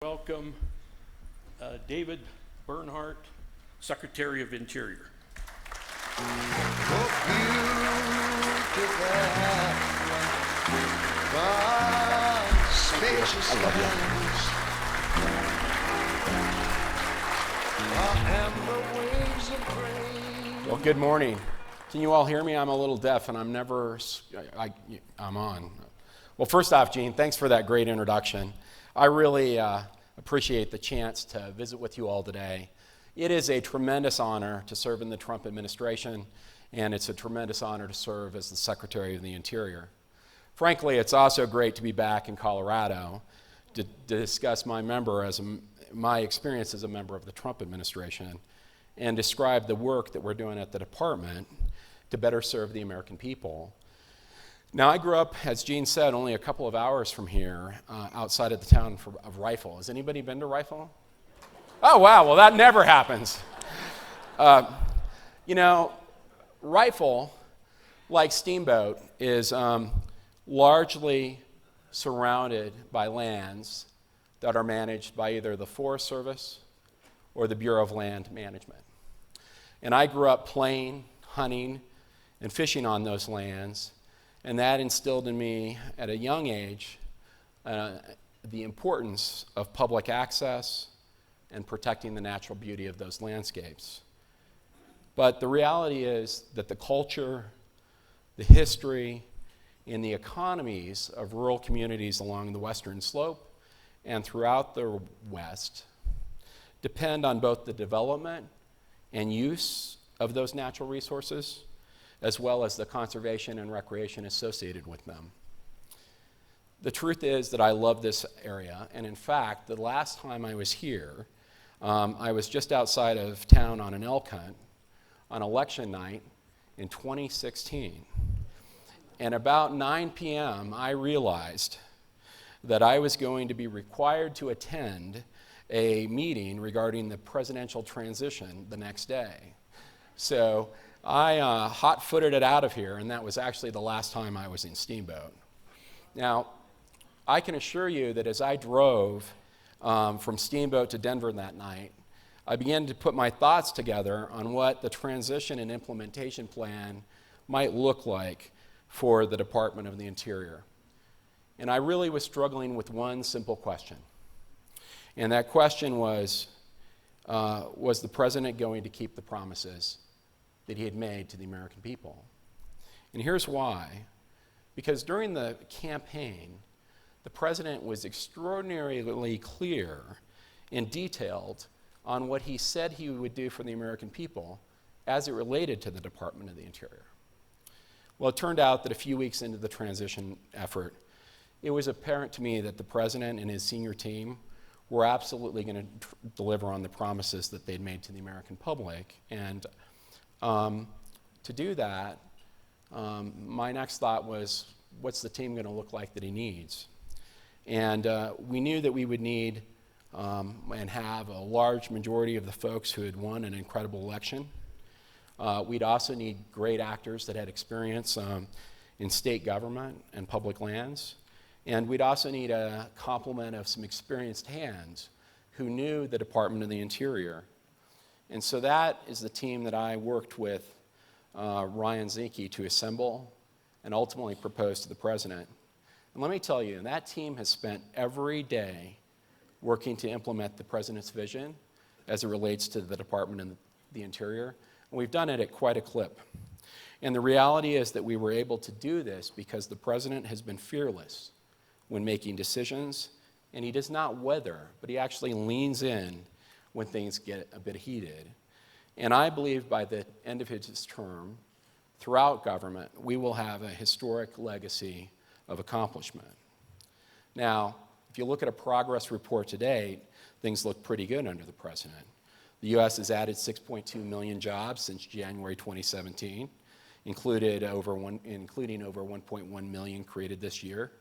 Welcome David Bernhardt, Secretary of Interior. Well, good morning. Can you all hear me? I'm a little deaf and I'm on. Well, first off, Gene, thanks for that great introduction. I really appreciate the chance to visit with you all today. It is a tremendous honor to serve in the Trump administration, and it's a tremendous honor to serve as the Secretary of the Interior. Frankly, it's also great to be back in Colorado to discuss my experience as a member of the Trump administration and describe the work that we're doing at the department to better serve the American people. Now, I grew up, as Gene said, only a couple of hours from here, outside of the town of Rifle. Has anybody been to Rifle? Oh, wow, well, that never happens. Rifle, like Steamboat, is largely surrounded by lands that are managed by either the Forest Service or the Bureau of Land Management. And I grew up playing, hunting, and fishing on those lands. And that instilled in me at a young age the importance of public access and protecting the natural beauty of those landscapes. But the reality is that the culture, the history, and the economies of rural communities along the western slope and throughout the West depend on both the development and use of those natural resources, as well as the conservation and recreation associated with them. The truth is that I love this area, and in fact, the last time I was here, I was just outside of town on an elk hunt on election night in 2016. And about 9 p.m., I realized that I was going to be required to attend a meeting regarding the presidential transition the next day. So I hot-footed it out of here, and that was actually the last time I was in Steamboat. Now, I can assure you that as I drove from Steamboat to Denver that night, I began to put my thoughts together on what the transition and implementation plan might look like for the Department of the Interior. And I really was struggling with one simple question. And that question was the president going to keep the promises that he had made to the American people? And here's why. Because during the campaign, the president was extraordinarily clear and detailed on what he said he would do for the American people as it related to the Department of the Interior. Well, it turned out that a few weeks into the transition effort, it was apparent to me that the president and his senior team were absolutely going to deliver on the promises that they'd made to the American public. And to do that, my next thought was, what's the team going to look like that he needs? And we knew that we would need and have a large majority of the folks who had won an incredible election. We'd also need great actors that had experience in state government and public lands. And we'd also need a complement of some experienced hands who knew the Department of the Interior. And so that is the team that I worked with Ryan Zinke to assemble and ultimately propose to the president. And let me tell you, that team has spent every day working to implement the president's vision as it relates to the Department of the Interior. And we've done it at quite a clip. And the reality is that we were able to do this because the president has been fearless when making decisions, and he does not wither, but he actually leans in when things get a bit heated. And I believe by the end of his term, throughout government, we will have a historic legacy of accomplishment. Now, if you look at a progress report today, things look pretty good under the president. The U.S. has added 6.2 million jobs since January 2017, including over 1.1 million created this year.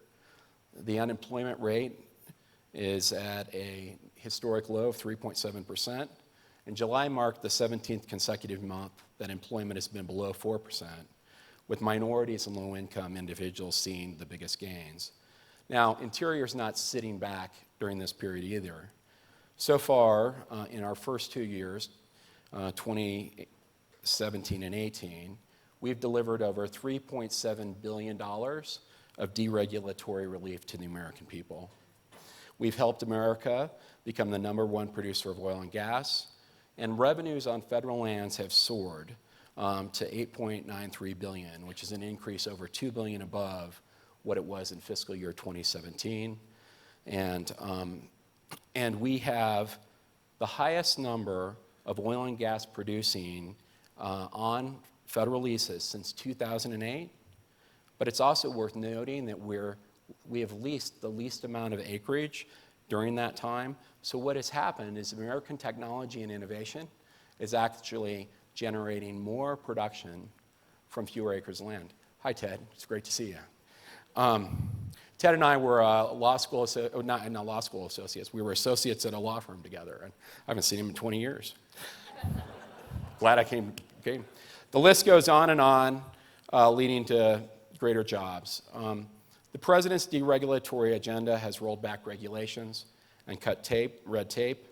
The unemployment rate is at a historic low of 3.7%, and July marked the 17th consecutive month that employment has been below 4%, with minorities and low-income individuals seeing the biggest gains. Now, Interior's not sitting back during this period either. So far, in our first 2 years, 2017 and 18, we've delivered over $3.7 billion of deregulatory relief to the American people. We've helped America become the #1 producer of oil and gas, and revenues on federal lands have soared to $8.93 billion, which is an increase over $2 billion above what it was in fiscal year 2017. And we have the highest number of oil and gas producing on federal leases since 2008. But it's also worth noting that we have leased the least amount of acreage during that time. So what has happened is American technology and innovation is actually generating more production from fewer acres of land. Hi, Ted. It's great to see you. Ted and I were not law school associates. We were associates at a law firm together, and I haven't seen him in 20 years. Glad I came. The list goes on and on, leading to greater jobs. The president's deregulatory agenda has rolled back regulations and cut red tape.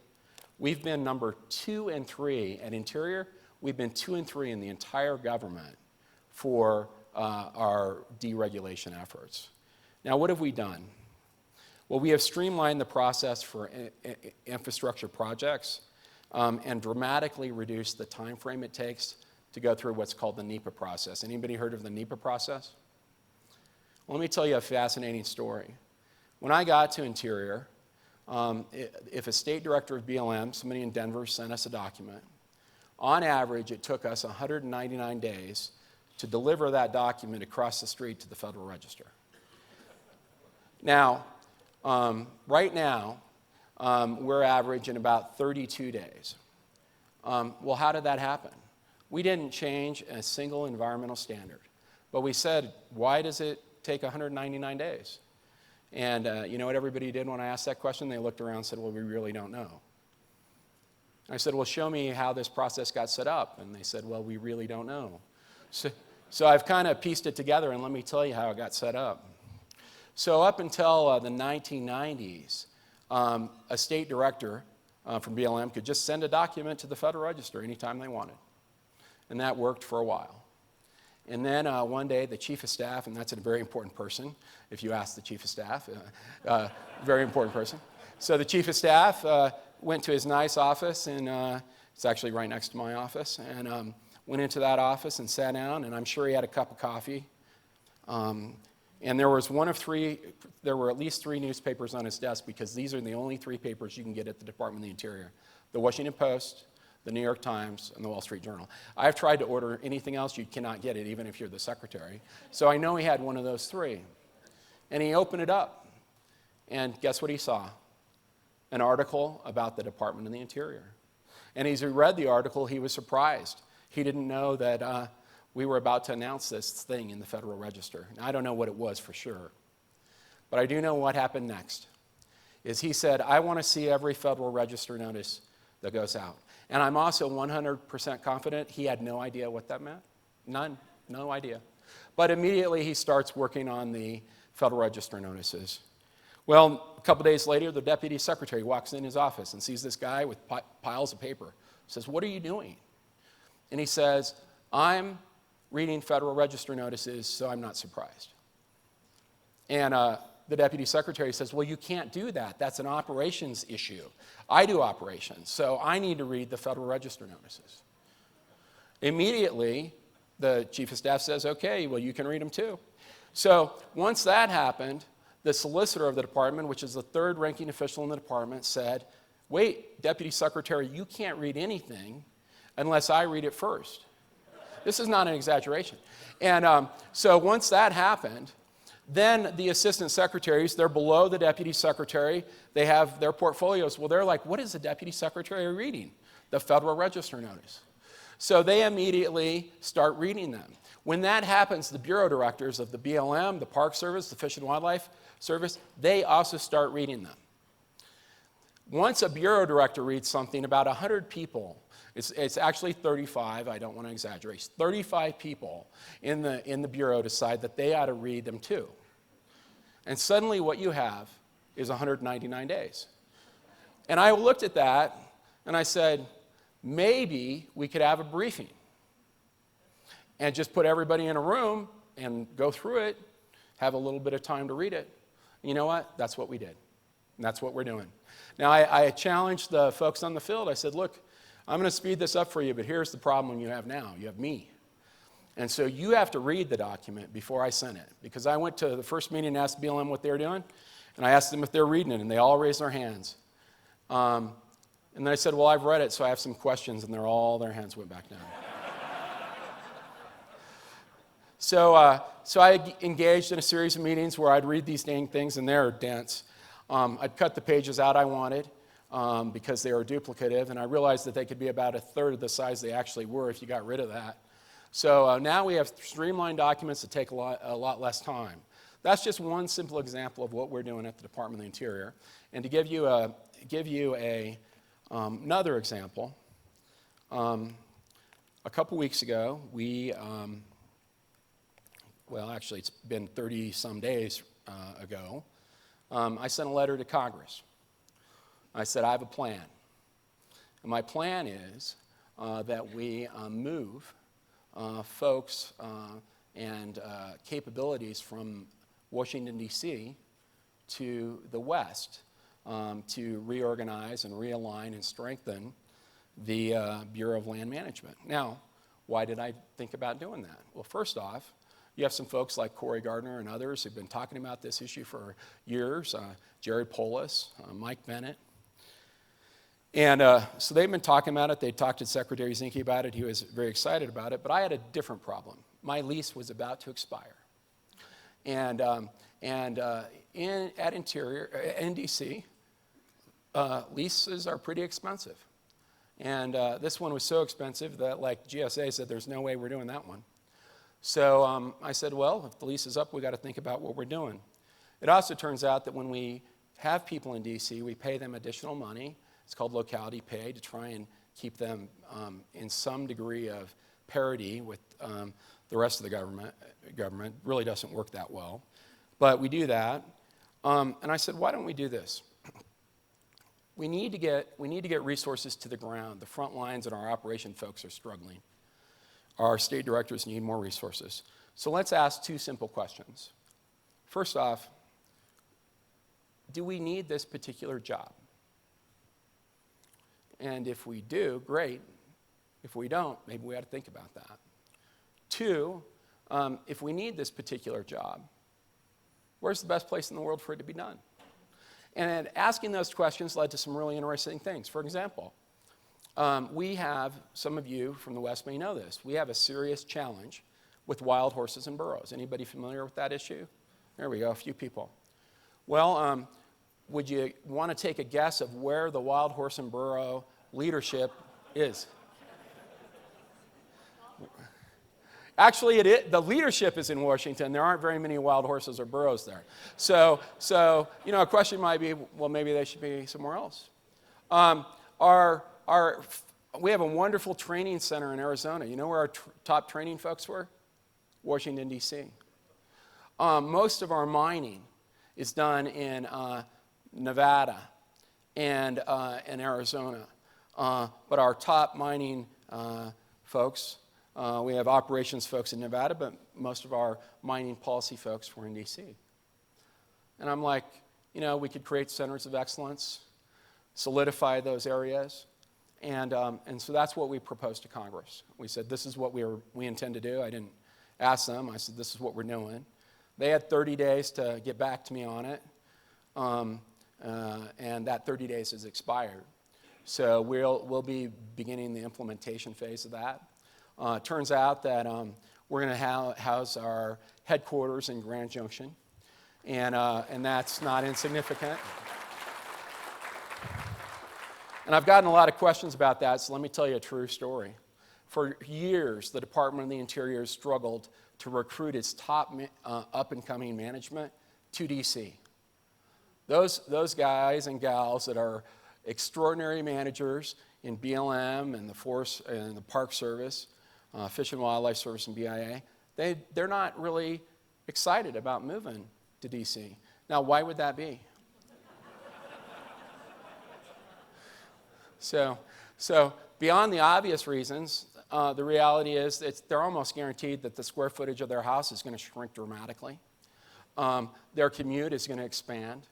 We've been number 2 and 3 at Interior. We've been 2 and 3 in the entire government for our deregulation efforts. Now, what have we done? Well, we have streamlined the process for infrastructure projects and dramatically reduced the time frame it takes to go through what's called the NEPA process. Anybody heard of the NEPA process? Well, let me tell you a fascinating story. When I got to Interior, if a state director of BLM, somebody in Denver, sent us a document, on average, it took us 199 days to deliver that document across the street to the Federal Register. Now, right now, we're averaging about 32 days. Well, how did that happen? We didn't change a single environmental standard, but we said, why does it take 199 days? And you know what everybody did when I asked that question? They looked around and said, well, we really don't know. I said, well, show me how this process got set up. And they said, well, we really don't know. So I've kind of pieced it together, and let me tell you how it got set up. So up until the 1990s, a state director from BLM could just send a document to the Federal Register anytime they wanted. And that worked for a while. And then one day, the chief of staff, and that's a very important person, if you ask the chief of staff, very important person. So the chief of staff went to his nice office, and it's actually right next to my office, and went into that office and sat down, and I'm sure he had a cup of coffee. And there were at least 3 newspapers on his desk, because these are the only 3 papers you can get at the Department of the Interior: the Washington Post, the New York Times, and the Wall Street Journal. I've tried to order anything else, you cannot get it, even if you're the secretary. So I know he had one of those 3. And he opened it up, and guess what he saw? An article about the Department of the Interior. And as he read the article, he was surprised. He didn't know that we were about to announce this thing in the Federal Register. And I don't know what it was for sure. But I do know what happened next. Is he said, I want to see every Federal Register notice that goes out. And I'm also 100% confident he had no idea what that meant. None, no idea. But immediately he starts working on the Federal Register notices. Well, a couple days later, the deputy secretary walks in his office and sees this guy with piles of paper. Says, what are you doing? And he says, I'm reading Federal Register notices, so I'm not surprised. And the deputy secretary says, well, you can't do that. That's an operations issue. I do operations, so I need to read the Federal Register notices. Immediately, the chief of staff says, okay, well, you can read them too. So once that happened, the solicitor of the department, which is the 3rd ranking official in the department, said, wait, deputy secretary, you can't read anything unless I read it first. This is not an exaggeration. And so once that happened, then the assistant secretaries, they're below the deputy secretary. They have their portfolios. Well, they're like, what is the deputy secretary reading? The Federal Register notice. So they immediately start reading them. When that happens, the bureau directors of the BLM, the Park Service, the Fish and Wildlife Service, they also start reading them. Once a bureau director reads something, about 100 people, it's actually 35, I don't want to exaggerate, 35 people in the bureau decide that they ought to read them too. And suddenly what you have is 199 days. And I looked at that, and I said, maybe we could have a briefing and just put everybody in a room and go through it, have a little bit of time to read it. You know what? That's what we did. And that's what we're doing. Now, I challenged the folks on the field. I said, look, I'm going to speed this up for you, but here's the problem you have now. You have me. And so you have to read the document before I send it. Because I went to the first meeting and asked BLM what they were doing, and I asked them if they're reading it, and they all raised their hands. And then I said, well, I've read it, so I have some questions, and their hands went back down. So I engaged in a series of meetings where I'd read these dang things, and they're dense. I'd cut the pages out I wanted because they were duplicative, and I realized that they could be about a third of the size they actually were if you got rid of that. So now we have streamlined documents that take a lot less time. That's just one simple example of what we're doing at the Department of the Interior. And to give you another example, a couple weeks ago, well, actually, it's been 30-some days ago, I sent a letter to Congress. I said, I have a plan. And my plan is that we move folks and capabilities from Washington, D.C. to the West to reorganize and realign and strengthen the Bureau of Land Management. Now, why did I think about doing that? Well, first off, you have some folks like Corey Gardner and others who've been talking about this issue for years, Jerry Polis, Mike Bennett. And so they've been talking about it. They talked to Secretary Zinke about it. He was very excited about it. But I had a different problem. My lease was about to expire. And at Interior, in D.C., leases are pretty expensive. And this one was so expensive that, like GSA said, there's no way we're doing that one. So I said, well, if the lease is up, we've got to think about what we're doing. It also turns out that when we have people in D.C., we pay them additional money. It's called locality pay to try and keep them in some degree of parity with the rest of the government. Really doesn't work that well. But we do that. And I said, why don't we do this? We need to get resources to the ground. The front lines and our operation folks are struggling. Our state directors need more resources. So let's ask two simple questions. First off, do we need this particular job? And if we do, great. If we don't, maybe we ought to think about that. Two, if we need this particular job, where's the best place in the world for it to be done? And asking those questions led to some really interesting things. For example, we have, some of you from the West may know this, we have a serious challenge with wild horses and burros. Anybody familiar with that issue? There we go, a few people. Well, would you want to take a guess of where the wild horse and burro leadership is? Actually, the leadership is in Washington. There aren't very many wild horses or burros there. So a question might be, well, maybe they should be somewhere else. We have a wonderful training center in Arizona. You know where our top training folks were? Washington, D.C. Most of our mining is done in Nevada and in Arizona. But our top mining folks, we have operations folks in Nevada, but most of our mining policy folks were in D.C. And I'm like, we could create centers of excellence, solidify those areas, and so that's what we proposed to Congress. We said, this is what we intend to do. I didn't ask them. I said, this is what we're doing. They had 30 days to get back to me on it, and that 30 days has expired. So we'll be beginning the implementation phase of that. Turns out that we're going to house our headquarters in Grand Junction, and that's not insignificant. And I've gotten a lot of questions about that, so let me tell you a true story. For years, the Department of the Interior has struggled to recruit its top up-and-coming management to D.C. Those guys and gals that are extraordinary managers in BLM and the Forest and the Park Service, Fish and Wildlife Service and BIA, they're not really excited about moving to D.C. Now, why would that be? So beyond the obvious reasons, the reality is they're almost guaranteed that the square footage of their house is going to shrink dramatically. Their commute is going to expand.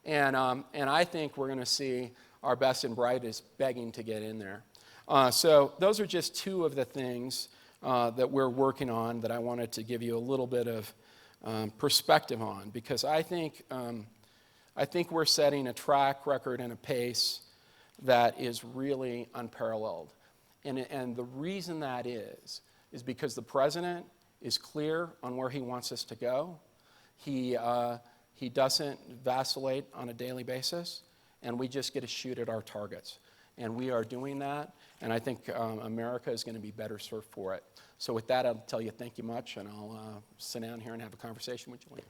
And I think we're going to see our best and brightest begging to get in there. So those are just two of the things that we're working on that I wanted to give you a little bit of perspective on, because I think we're setting a track record and a pace that is really unparalleled. And the reason that is because the president is clear on where he wants us to go. He doesn't vacillate on a daily basis, and we just get to shoot at our targets. And we are doing that, and I think America is going to be better served for it. So with that, I'll tell you thank you much, and I'll sit down here and have a conversation with Jillian.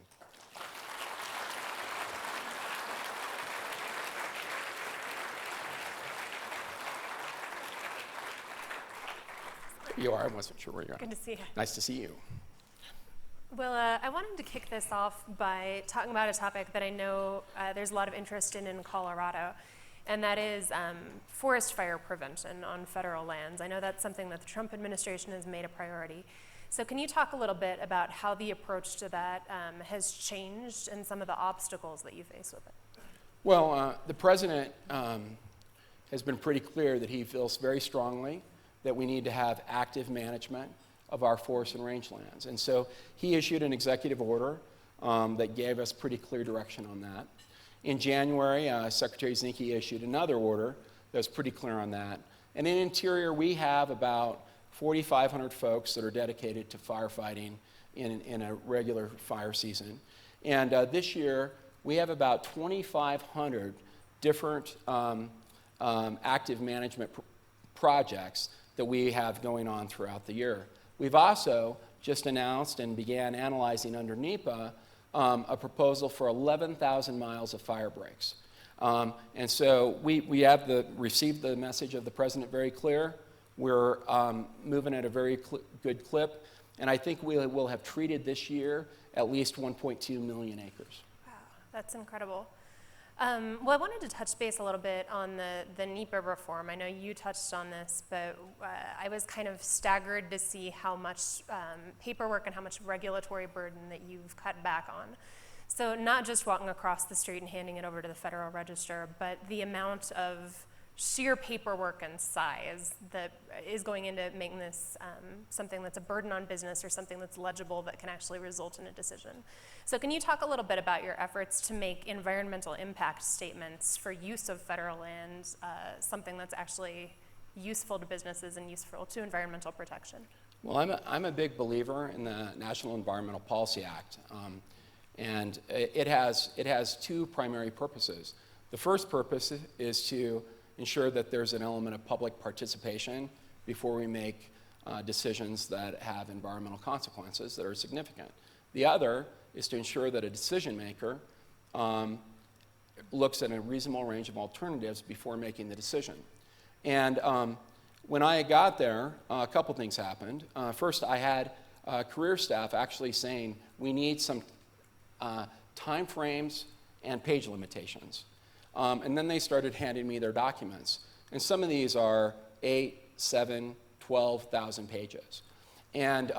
There you are. I wasn't sure where you are. Good to see you. Nice to see you. Well, I wanted to kick this off by talking about a topic that I know there's a lot of interest in Colorado, and that is forest fire prevention on federal lands. I know that's something that the Trump administration has made a priority. So can you talk a little bit about how the approach to that has changed and some of the obstacles that you face with it? Well, the president has been pretty clear that he feels very strongly that we need to have active management of our forest and rangelands. And so he issued an executive order that gave us pretty clear direction on that. In January, Secretary Zinke issued another order that was pretty clear on that. And in Interior, we have about 4,500 folks that are dedicated to firefighting in a regular fire season. And this year, we have about 2,500 different active management projects that we have going on throughout the year. We've also just announced and began analyzing under NEPA a proposal for 11,000 miles of fire breaks. And so we have received the message of the president very clear. We're moving at a very good clip, and I think we will have treated this year at least 1.2 million acres. Wow, that's incredible. Well, I wanted to touch base a little bit on the NEPA reform. I know you touched on this, but I was kind of staggered to see how much paperwork and how much regulatory burden that you've cut back on. So not just walking across the street and handing it over to the Federal Register, but the amount of sheer paperwork and size that is going into making this something that's a burden on business or something that's legible that can actually result in a decision. So can you talk a little bit about your efforts to make environmental impact statements for use of federal land something that's actually useful to businesses and useful to environmental protection? Well, I'm a big believer in the National Environmental Policy Act, and it has two primary purposes. The first purpose is to ensure that there's an element of public participation before we make decisions that have environmental consequences that are significant. The other is to ensure that a decision maker looks at a reasonable range of alternatives before making the decision. And when I got there, a couple things happened. First, I had career staff actually saying we need some time frames and page limitations. And then they started handing me their documents. And some of these are 8, 7, 12,000 pages. And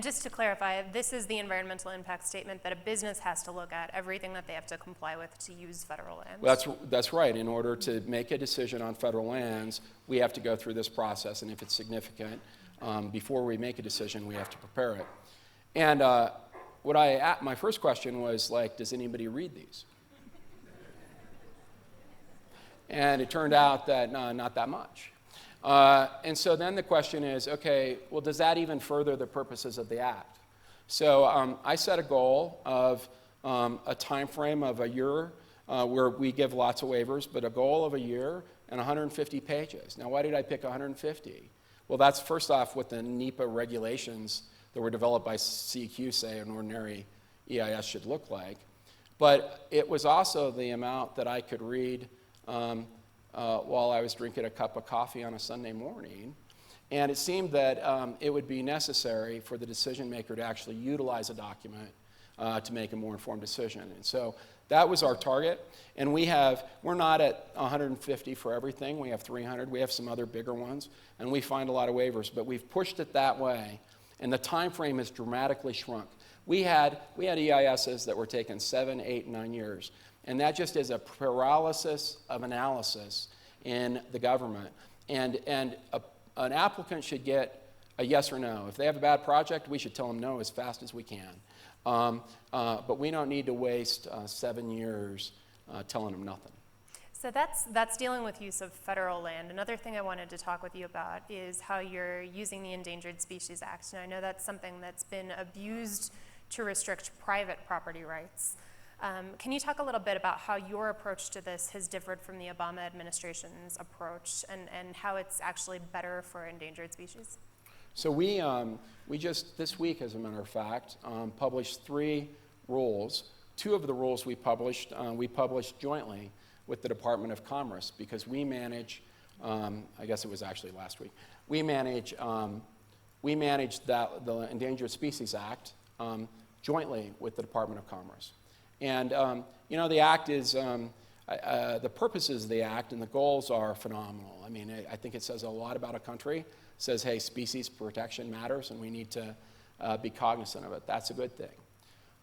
just to clarify, this is the environmental impact statement that a business has to look at, everything that they have to comply with to use federal lands. That's right. In order to make a decision on federal lands, we have to go through this process. And if it's significant, before we make a decision, we have to prepare it. And my first question was, like, does anybody read these? And it turned out that not that much. And so then the question is, okay, well, does that even further the purposes of the act? So I set a goal of a time frame of a year where we give lots of waivers, but a goal of a year and 150 pages. Now, why did I pick 150? Well, that's first off what the NEPA regulations that were developed by CEQ say an ordinary EIS should look like. But it was also the amount that I could read while I was drinking a cup of coffee on a Sunday morning. And it seemed that it would be necessary for the decision maker to actually utilize a document to make a more informed decision. And so that was our target. And we're not at 150 for everything. We have 300. We have some other bigger ones. And we find a lot of waivers. But we've pushed it that way. And the time frame has dramatically shrunk. We had EISs that were taken 7, 8, 9 years. And that just is a paralysis of analysis in the government. And an applicant should get a yes or no. If they have a bad project, we should tell them no as fast as we can. But we don't need to waste 7 years telling them nothing. So that's dealing with use of federal land. Another thing I wanted to talk with you about is how you're using the Endangered Species Act. Now, I know that's something that's been abused to restrict private property rights. Can you talk a little bit about how your approach to this has differed from the Obama administration's approach and how it's actually better for endangered species? So we just this week, as a matter of fact, published 3 rules. 2 of the rules we published jointly with the Department of Commerce because we manage, I guess it was actually last week, we manage the Endangered Species Act jointly with the Department of Commerce. And the act is, the purposes of the act and the goals are phenomenal. I mean, I think it says a lot about a country. It says, hey, species protection matters and we need to be cognizant of it. That's a good thing.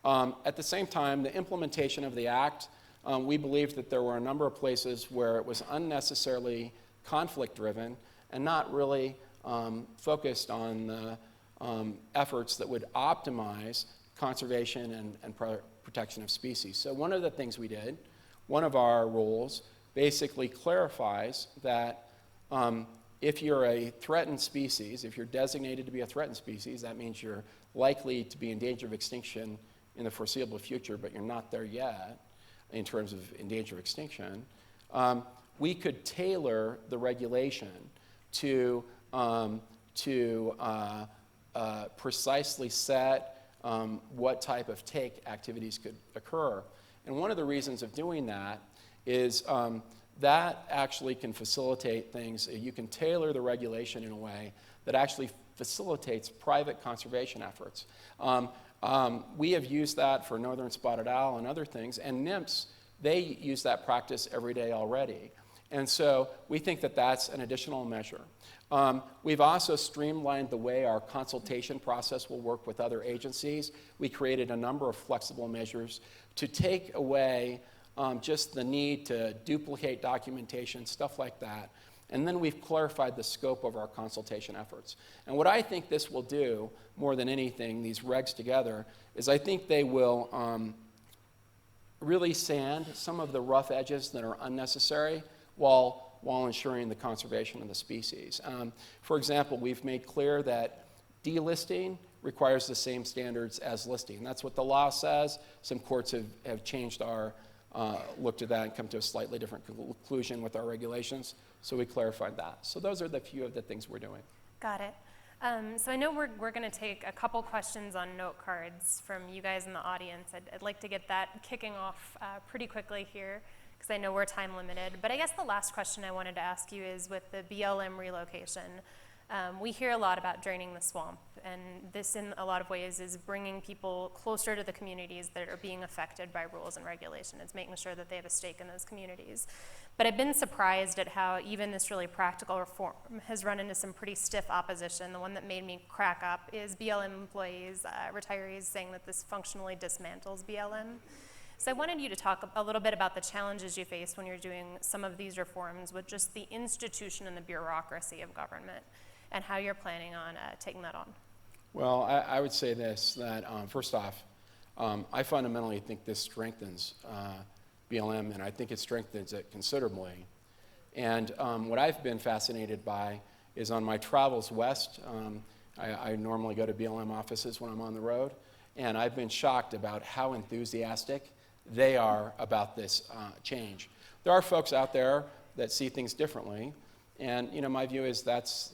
At the same time, the implementation of the act, we believed that there were a number of places where it was unnecessarily conflict-driven and not really focused on the efforts that would optimize conservation and protection of species. So one of the things we did, one of our rules, basically clarifies that if you're a threatened species, if you're designated to be a threatened species, that means you're likely to be in danger of extinction in the foreseeable future, but you're not there yet in terms of in danger of extinction, we could tailor the regulation to precisely set what type of take activities could occur. And one of the reasons of doing that is that actually can facilitate things. You can tailor the regulation in a way that actually facilitates private conservation efforts. We have used that for northern spotted owl and other things, and nymphs, they use that practice every day already. And so we think that that's an additional measure. We've also streamlined the way our consultation process will work with other agencies. We created a number of flexible measures to take away just the need to duplicate documentation, stuff like that. And then we've clarified the scope of our consultation efforts. And what I think this will do, more than anything, these regs together, is I think they will really sand some of the rough edges that are unnecessary while ensuring the conservation of the species. For example, we've made clear that delisting requires the same standards as listing. That's what the law says. Some courts have changed our, looked at that and come to a slightly different conclusion with our regulations. So we clarified that. So those are the few of the things we're doing. Got it. So I know we're going to take a couple questions on note cards from you guys in the audience. I'd like to get that kicking off pretty quickly here because I know we're time limited. But I guess the last question I wanted to ask you is with the BLM relocation. We hear a lot about draining the swamp, and this in a lot of ways is bringing people closer to the communities that are being affected by rules and regulation. It's making sure that they have a stake in those communities. But I've been surprised at how even this really practical reform has run into some pretty stiff opposition. The one that made me crack up is BLM employees, retirees saying that this functionally dismantles BLM. So I wanted you to talk a little bit about the challenges you face when you're doing some of these reforms with just the institution and the bureaucracy of government, and how you're planning on taking that on. Well, I would say this, that first off, I fundamentally think this strengthens BLM, and I think it strengthens it considerably. And what I've been fascinated by is on my travels west, I normally go to BLM offices when I'm on the road, and I've been shocked about how enthusiastic they are about this change. There are folks out there that see things differently, and my view is that's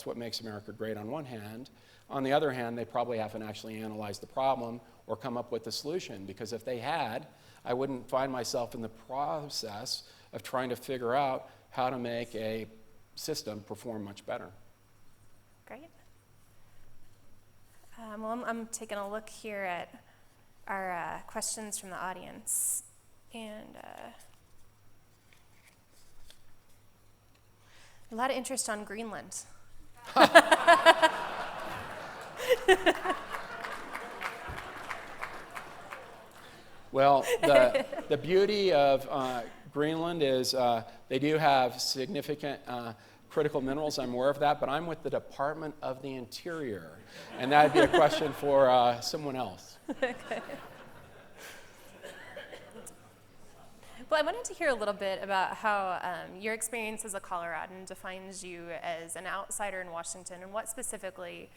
what makes America great on one hand. On the other hand, they probably haven't actually analyzed the problem or come up with a solution, because if they had, I wouldn't find myself in the process of trying to figure out how to make a system perform much better. Great. Well, I'm taking a look here at our questions from the audience. And a lot of interest on Greenland. Well, the beauty of Greenland is they do have significant critical minerals. I'm aware of that, but I'm with the Department of the Interior, and that'd be a question for someone else. Okay. Well, I wanted to hear a little bit about how your experience as a Coloradan defines you as an outsider in Washington, and what specifically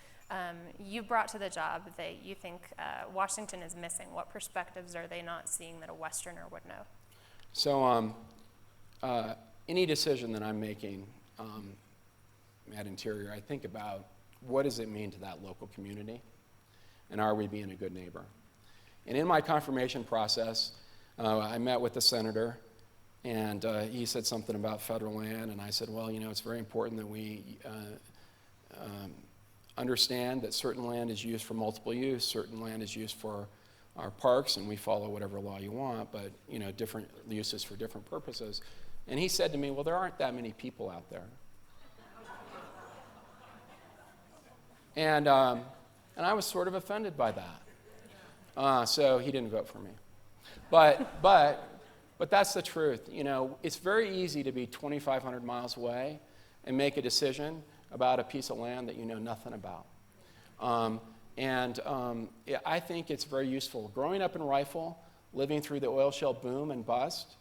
you brought to the job that you think Washington is missing. What perspectives are they not seeing that a Westerner would know? So any decision that I'm making at Interior, I think about what does it mean to that local community, and are we being a good neighbor? And in my confirmation process, I met with the senator, and he said something about federal land, and I said, well, you know, it's very important that we understand that certain land is used for multiple use, certain land is used for our parks, and we follow whatever law you want, but, you know, different uses for different purposes. And he said to me, well, there aren't that many people out there. And I was sort of offended by that. So he didn't vote for me. But that's the truth. You know, it's very easy to be 2,500 miles away and make a decision about a piece of land that you know nothing about. I think it's very useful. Growing up in Rifle, living through the oil shale boom and bust,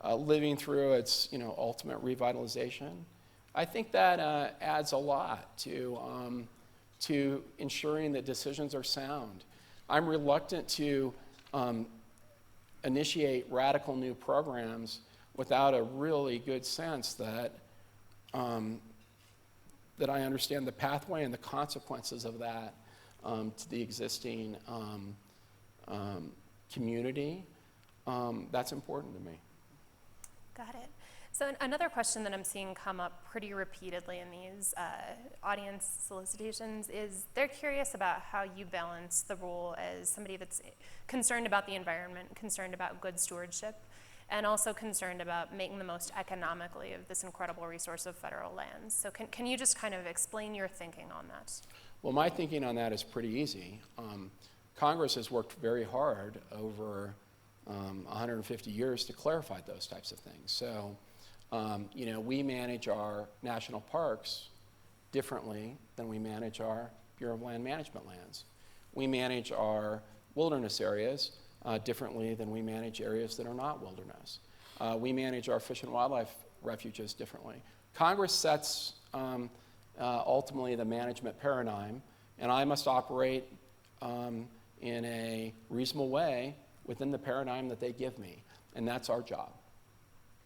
living through its ultimate revitalization, I think that adds a lot to ensuring that decisions are sound. I'm reluctant to initiate radical new programs without a really good sense that I understand the pathway and the consequences of that to the existing community. That's important to me. Got it. So another question that I'm seeing come up pretty repeatedly in these audience solicitations is they're curious about how you balance the role as somebody that's concerned about the environment, concerned about good stewardship, and also concerned about making the most economically of this incredible resource of federal lands. So can you just kind of explain your thinking on that? Well, my thinking on that is pretty easy. Congress has worked very hard over 150 years to clarify those types of things. So, we manage our national parks differently than we manage our Bureau of Land Management lands. We manage our wilderness areas differently than we manage areas that are not wilderness. We manage our fish and wildlife refuges differently. Congress sets ultimately the management paradigm, and I must operate in a reasonable way within the paradigm that they give me, and that's our job.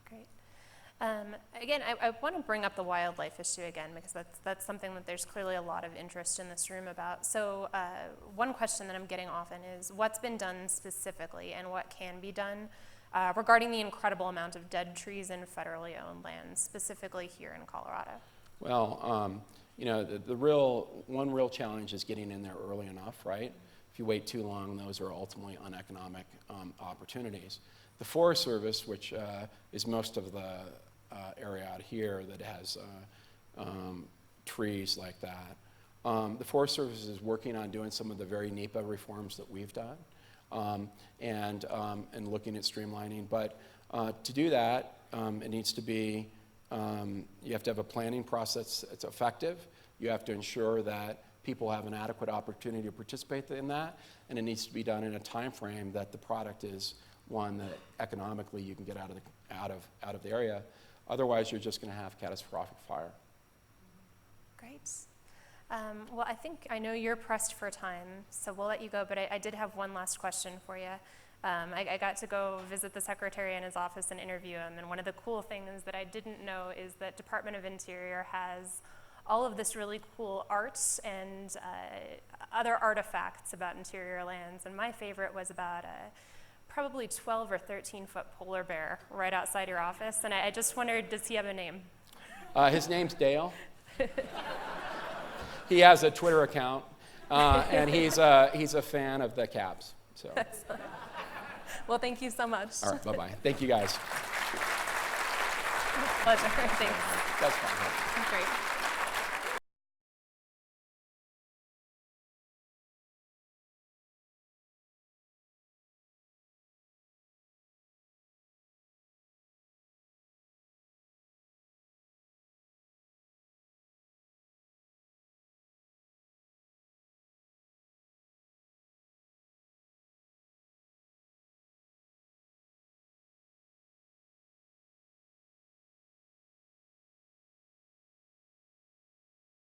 Great. Again, I want to bring up the wildlife issue again, because that's something that there's clearly a lot of interest in this room about. So one question that I'm getting often is what's been done specifically and what can be done regarding the incredible amount of dead trees in federally owned lands, specifically here in Colorado? Well, the one real challenge is getting in there early enough, right? If you wait too long, those are ultimately uneconomic opportunities. The Forest Service, which is most of the area out here that has trees like that, the Forest Service is working on doing some of the very NEPA reforms that we've done and looking at streamlining. But to do that, it needs to be, you have to have a planning process that's effective. You have to ensure that people have an adequate opportunity to participate in that, and it needs to be done in a time frame that the product is one that economically you can get out of the area. Otherwise, you're just going to have catastrophic fire. Great. Well, I know you're pressed for time, so we'll let you go, but I did have one last question for you. I got to go visit the Secretary in his office and interview him, and one of the cool things that I didn't know is that Department of Interior has all of this really cool art and other artifacts about interior lands, and my favorite was about probably 12 or 13-foot polar bear right outside your office, and I just wondered, does he have a name? His name's Dale. He has a Twitter account, And he's a fan of the Cabs. So. Well, thank you so much. All right, bye-bye. Thank you, guys. Pleasure. Thanks. That's fine. Great.